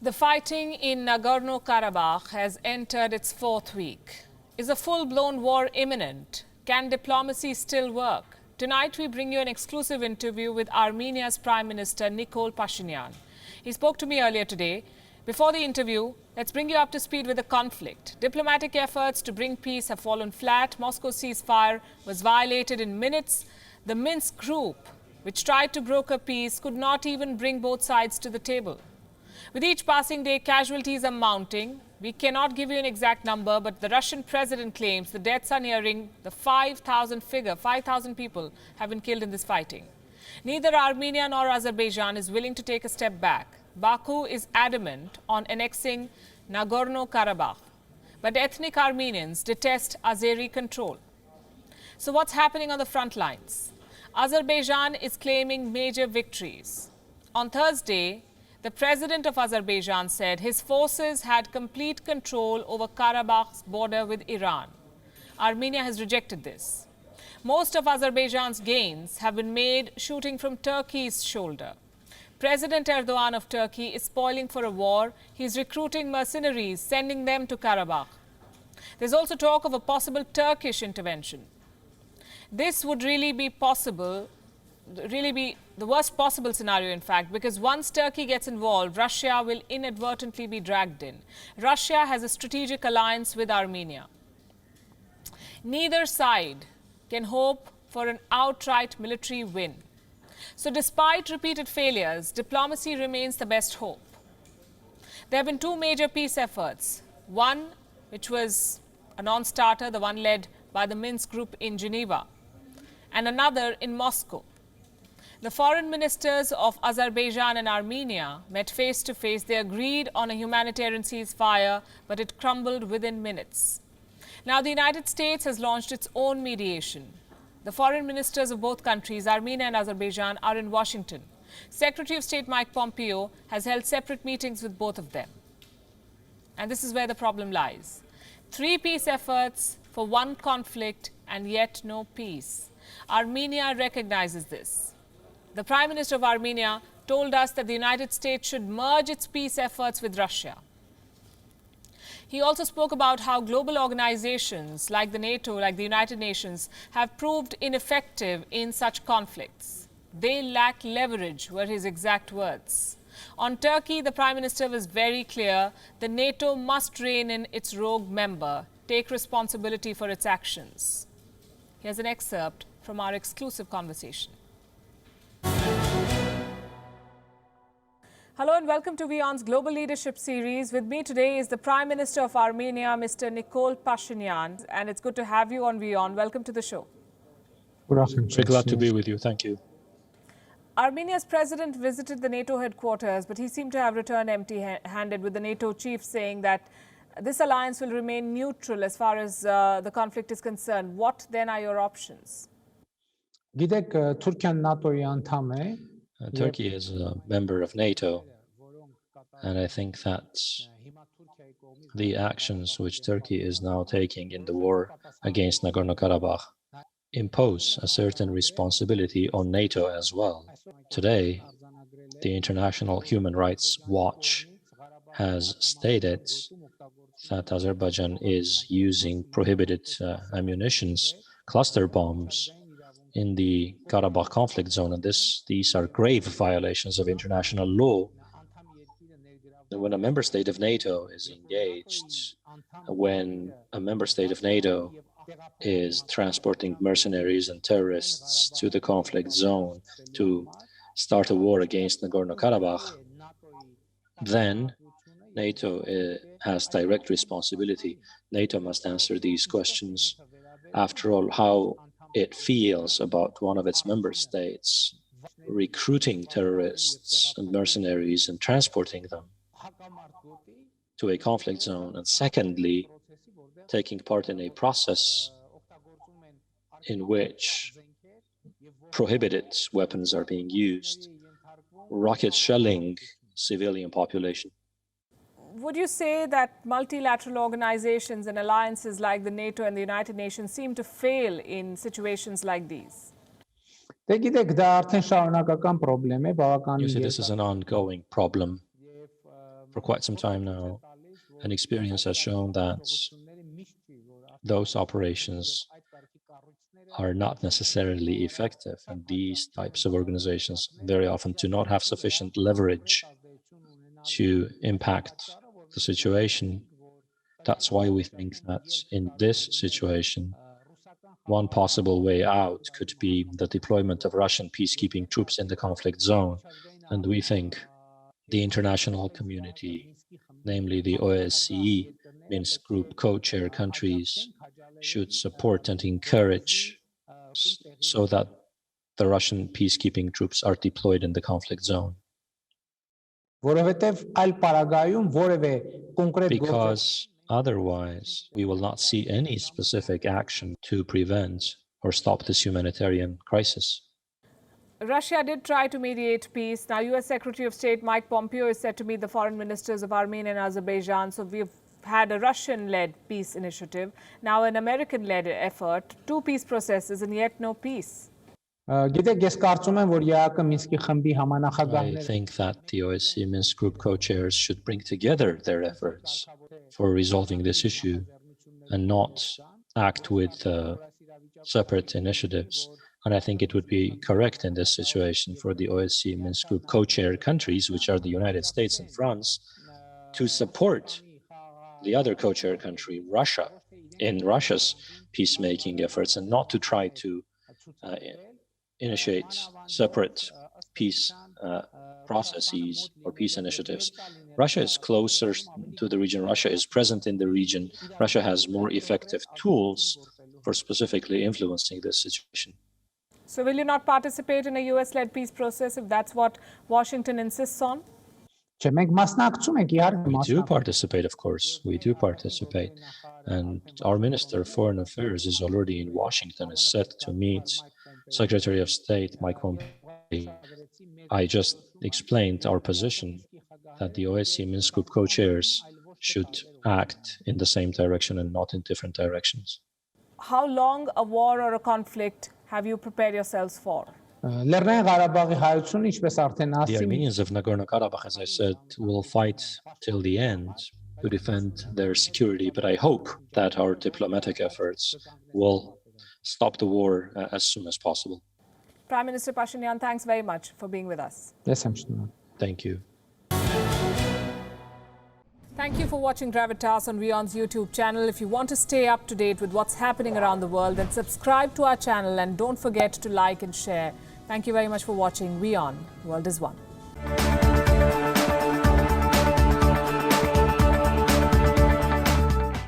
The fighting in Nagorno Karabakh has entered its fourth week. Is a full-blown war imminent? Can diplomacy still work? Tonight we bring you an exclusive interview with Armenia's Prime Minister Nikol Pashinyan. He spoke to me earlier today. Before the interview, let's bring you up to speed with the conflict. Diplomatic efforts to bring peace have fallen flat. Moscow's ceasefire was violated in minutes. The Minsk group, which tried to broker peace, could not even bring both sides to the table. With each passing day, casualties are mounting. We cannot give you an exact number, but the Russian president claims the deaths are nearing the 5,000 figure. 5,000 people have been killed in this fighting. Neither Armenia nor Azerbaijan is willing to take a step back. Baku is adamant on annexing Nagorno Karabakh, but ethnic Armenians detest Azeri control. So what's happening on the front lines? Azerbaijan is claiming major victories. On Thursday, the president of Azerbaijan said his forces had complete control over Karabakh's border with Iran. Armenia has rejected this. Most of Azerbaijan's gains have been made shooting from Turkey's shoulder. President Erdogan of Turkey is spoiling for a war. He's recruiting mercenaries, sending them to Karabakh. There's also talk of a possible Turkish intervention. This would really be the worst possible scenario, in fact, because once Turkey gets involved, Russia will inadvertently be dragged in. Russia has a strategic alliance with Armenia. Neither side can hope for an outright military win. So despite repeated failures, diplomacy remains the best hope. There have been two major peace efforts. One, which was a non-starter, the one led by the Minsk group in Geneva, and another in Moscow. The foreign ministers of Azerbaijan and Armenia met face to face. They agreed on a humanitarian ceasefire, but it crumbled within minutes. Now the United States has launched its own mediation. The foreign ministers of both countries, Armenia and Azerbaijan, are in Washington. Secretary of State Mike Pompeo has held separate meetings with both of them. And this is where the problem lies. 3 peace efforts for one conflict and yet no peace. Armenia recognizes this. The Prime Minister of Armenia told us that the United States should merge its peace efforts with Russia. He also spoke about how global organizations like the NATO, like the United Nations, have proved ineffective in such conflicts. They lack leverage, were his exact words. On Turkey, the Prime Minister was very clear that NATO must rein in its rogue member, take responsibility for its actions. Here's an excerpt from our exclusive conversation. Hello and welcome to WION's Global Leadership Series. With me today is the Prime Minister of Armenia, Mr. Nikol Pashinyan, and it's good to have you on WION. Welcome to the show. Good afternoon. Very glad to be with you. Thank you. Armenia's president visited the NATO headquarters, but he seemed to have returned empty-handed, with the NATO chief saying that this alliance will remain neutral as far as the conflict is concerned. What then are your options? Turkey is a member of NATO, and I think that the actions which Turkey is now taking in the war against Nagorno Karabakh impose a certain responsibility on NATO as well. Today, the International Human Rights Watch has stated that Azerbaijan is using prohibited ammunitions, cluster bombs, in the Karabakh conflict zone, and these are grave violations of international law. And when a member state of NATO is engaged, when a member state of NATO is transporting mercenaries and terrorists to the conflict zone to start a war against Nagorno Karabakh, then NATO has direct responsibility. NATO must answer these questions. After all, how it feels about one of its member states recruiting terrorists and mercenaries and transporting them to a conflict zone, and secondly, taking part in a process in which prohibited weapons are being used, rocket shelling civilian population. Would you say that multilateral organizations and alliances like the NATO and the United Nations seem to fail in situations like these? You see, this is an ongoing problem. for quite some time now, and experience has shown that those operations are not necessarily effective, and these types of organizations very often do not have sufficient leverage to impact the situation. That's why we think that in this situation, one possible way out could be the deployment of Russian peacekeeping troops in the conflict zone. And we think the international community, namely the OSCE, Minsk Group co-chair countries, should support and encourage so that the Russian peacekeeping troops are deployed in the conflict zone. Because otherwise, we will not see any specific action to prevent or stop this humanitarian crisis. Russia did try to mediate peace. Now, U.S. Secretary of State Mike Pompeo is set to meet the foreign ministers of Armenia and Azerbaijan. So we've had a Russian-led peace initiative, now an American-led effort, two peace processes and yet no peace. I think that the OSCE Minsk Group co-chairs should bring together their efforts for resolving this issue and not act with separate initiatives. And I think it would be correct in this situation for the OSCE Minsk Group co-chair countries, which are the United States and France, to support the other co-chair country, Russia, in Russia's peacemaking efforts, and not to try to initiate separate peace processes or peace initiatives. Russia is closer to the region. Russia is present in the region. Russia has more effective tools for specifically influencing this situation. So will you not participate in a US-led peace process if that's what Washington insists on? We do participate, of course. We do participate. And our Minister of Foreign Affairs is already in Washington, is set to meet Secretary of State Mike Pompeo. I just explained our position that the OSCE Minsk Group co-chairs should act in the same direction and not in different directions. How long a war or a conflict have you prepared yourselves for? The Armenians of Nagorno Karabakh, as I said, will fight till the end to defend their security, but I hope that our diplomatic efforts will stop the war as soon as possible. Prime Minister Pashinyan, thanks very much for being with us. Yes, thank you. Thank you for watching Gravitas on WION's YouTube channel. If you want to stay up to date with what's happening around the world, then subscribe to our channel and don't forget to like and share. Thank you very much for watching WION. The World is One.